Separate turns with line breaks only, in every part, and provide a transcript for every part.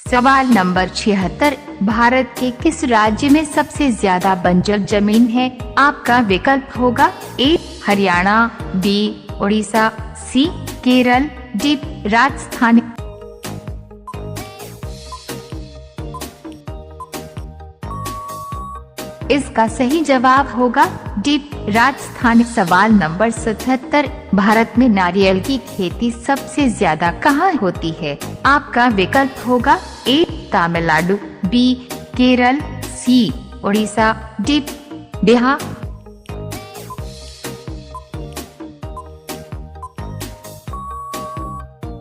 सवाल नंबर 76, भारत के किस राज्य में सबसे ज्यादा बंजर जमीन है? आपका विकल्प होगा ए हरियाणा, बी उड़ीसा, सी केरल, डी राजस्थान। इसका सही जवाब होगा डी राजस्थान। सवाल नंबर 77, भारत में नारियल की खेती सबसे ज्यादा कहाँ होती है? आपका विकल्प होगा ए तमिलनाडु, बी केरल, सी उड़ीसा, डी बिहार।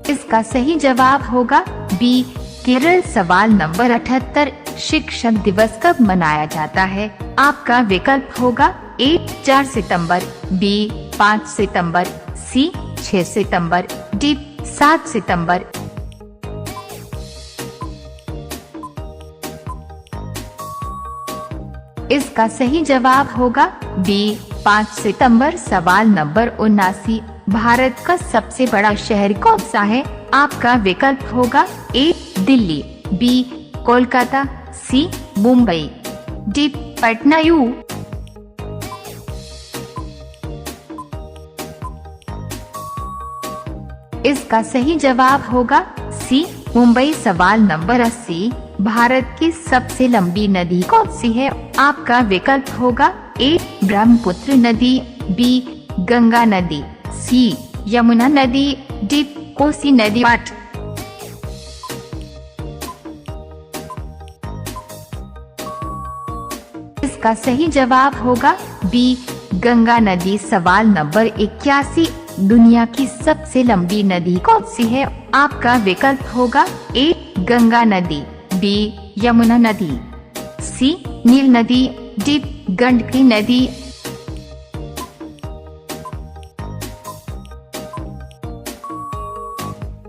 इसका सही जवाब होगा बी केरल। सवाल नंबर 78, शिक्षक दिवस कब मनाया जाता है? आपका विकल्प होगा ए 4 सितंबर, बी 5 सितंबर, सी 6 सितंबर, डी 7 सितंबर। इसका सही जवाब होगा बी 5 सितंबर। सवाल नंबर 79, भारत का सबसे बड़ा शहर कौन सा है? आपका विकल्प होगा ए दिल्ली, बी कोलकाता, सी मुंबई, डी पटना। इसका सही जवाब होगा सी मुंबई। सवाल नंबर 80, भारत की सबसे लंबी नदी कौन सी है? आपका विकल्प होगा ए ब्रह्मपुत्र नदी, बी गंगा नदी, सी यमुना नदी, डी कोसी नदी। इसका सही जवाब होगा बी गंगा नदी। सवाल नंबर 81, दुनिया की सबसे लंबी नदी कौन सी है? आपका विकल्प होगा ए गंगा नदी, बी यमुना नदी, सी नील नदी, डी गंडकी नदी।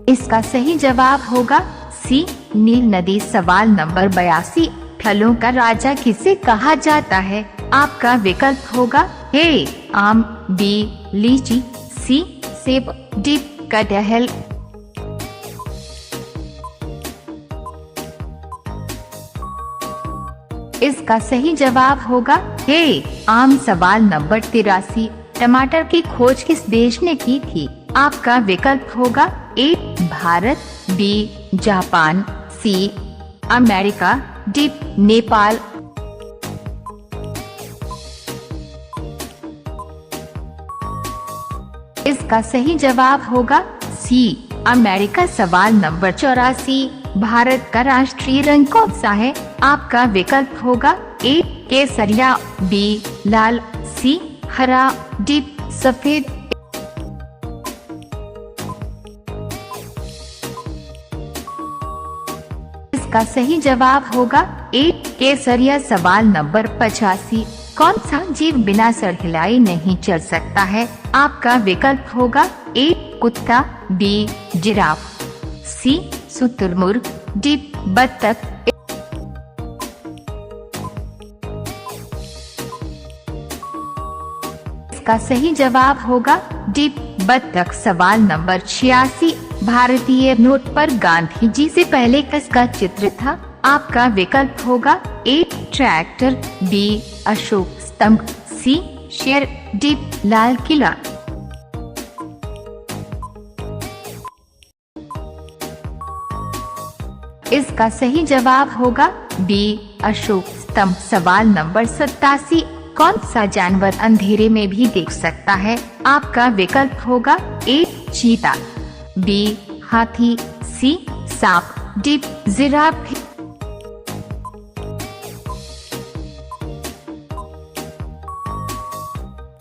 इसका सही जवाब होगा सी नील नदी। सवाल नंबर 82, फलों का राजा किसे कहा जाता है? आपका विकल्प होगा ए आम, बी लीची, सी सेब, डी कटहल। इसका सही जवाब होगा ए आम। सवाल नंबर 83, टमाटर की खोज किस देश ने की थी? आपका विकल्प होगा A Bharat, B Japan, C America, D Nepal. इसका सही जवाब होगा सी अमेरिका। सवाल नंबर 84, भारत का राष्ट्रीय रंग कौन सा है? आपका विकल्प होगा ए केसरिया, बी लाल, सी हरा, डी सफेद। इसका सही जवाब होगा ए केसरिया। सवाल नंबर 85, कौन सा जीव बिना सर हिलाए नहीं चल सकता है? आपका विकल्प होगा ए कुत्ता, बी जिराफ, सी शुतुरमुर्ग, डी बत्तख। इसका सही जवाब होगा डी बत्तख। सवाल नंबर 86, भारतीय नोट पर गांधी जी से पहले किसका चित्र था? आपका विकल्प होगा ए ट्रैक्टर, बी अशोक स्तंभ, सी शेर, डी लाल किला। इसका सही जवाब होगा बी अशोक स्तंभ। सवाल नंबर 87, कौन सा जानवर अंधेरे में भी देख सकता है? आपका विकल्प होगा ए चीता, बी हाथी, सी सांप, डी जिराफ।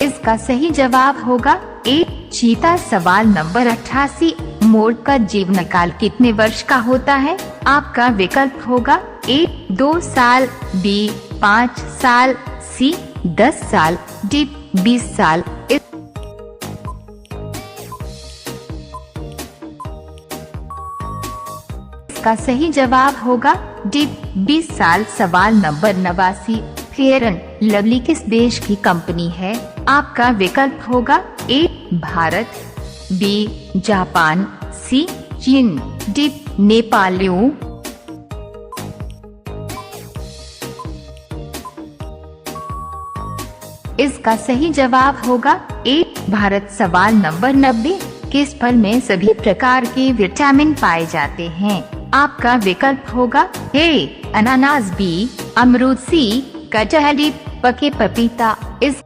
इसका सही जवाब होगा ए चीता। सवाल नंबर 88, मोर का जीवन काल कितने वर्ष का होता है? आपका विकल्प होगा ए 2 साल, बी 5 साल, सी 10 साल, डी 20 साल। इसका सही जवाब होगा डी 20 साल। सवाल नंबर 89, फेयर एंड लवली किस देश की कंपनी है? आपका विकल्प होगा ए भारत, बी जापान, सी चीन, डी नेपाल। इसका सही जवाब होगा ए भारत। सवाल नंबर 90, किस फल में सभी प्रकार के विटामिन पाए जाते हैं? आपका विकल्प होगा ए अनानास, बी अमरूद, सी कटहल, डी पके पपीता। इस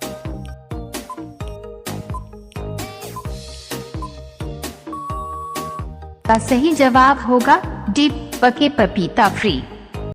का सही जवाब होगा डी पके पपीता। फ्री